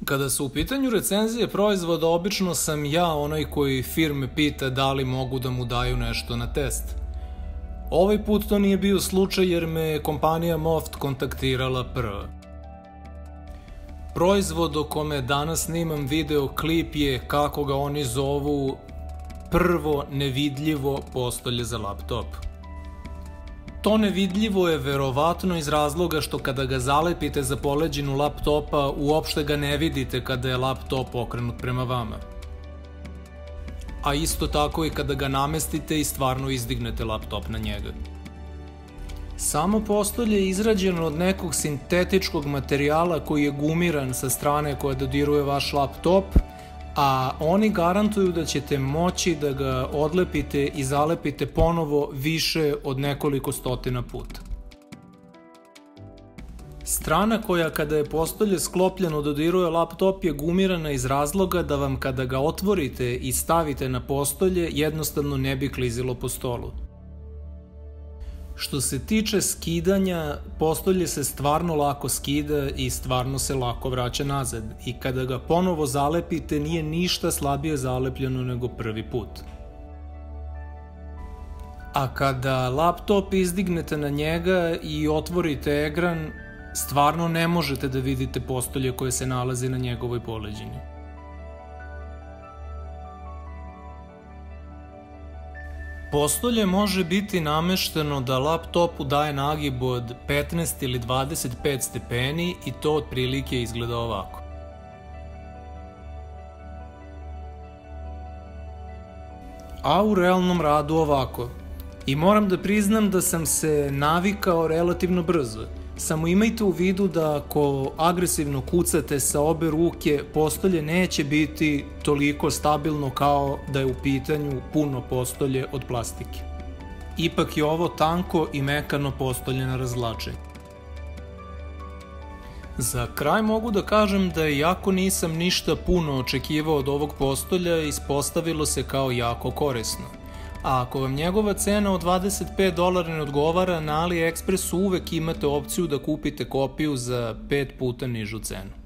Kada su u pitanju recenzije proizvoda, obično sam ja onaj koji firme pita da li mogu da mu daju nešto na test. Ovaj put to nije bio slučaj jer me kompanija Moft kontaktirala prva. Proizvod o kome danas snimam video klip je, kako ga oni zovu, prvo nevidljivo postolje za laptop. To nevidljivo je verovatno iz razloga što kada ga zalepite za poleđinu laptopa, uopšte ga ne vidite kada je laptop okrenut prema vama. A isto tako i kada ga namestite i stvarno izdignete laptop na njega. Samo postolje je izrađeno od nekog sintetičkog materijala koji je gumiran sa strane koja dodiruje vaš laptop, a oni garantuju da ćete moći da ga odlepite i zalepite ponovo više od nekoliko stotina puta. Strana koja kada je postolje sklopljeno dodiruje laptop je gumirana iz razloga da vam kada ga otvorite i stavite na postolje jednostavno ne bi klizilo po stolu. Što se tiče skidanja, postolje se stvarno lako skida i stvarno se lako vraća nazad i kada ga ponovo zalepite nije ništa slabije zalepljeno nego prvi put. A kada laptop izdignete na njega i otvorite ekran, stvarno ne možete da vidite postolje koje se nalazi na njegovoj poleđini. Postolje može biti namešteno da laptopu daje nagib od 15 ili 25 stepeni i to otprilike izgleda ovako. A u realnom radu ovako. I moram da priznam da sam se navikao relativno brzo. Samo imajte u vidu da ako agresivno kucate sa obe ruke, postolje neće biti toliko stabilno kao da je u pitanju puno postolje od plastike. Ipak je ovo tanko i mekano postolje na razvlačenje. Za kraj mogu da kažem da iako nisam ništa puno očekivao od ovog postolja, ispostavilo se kao jako korisno. A ako vam njegova cena od $25 ne odgovara, na AliExpressu uvek imate opciju da kupite kopiju za 5 puta nižu cenu.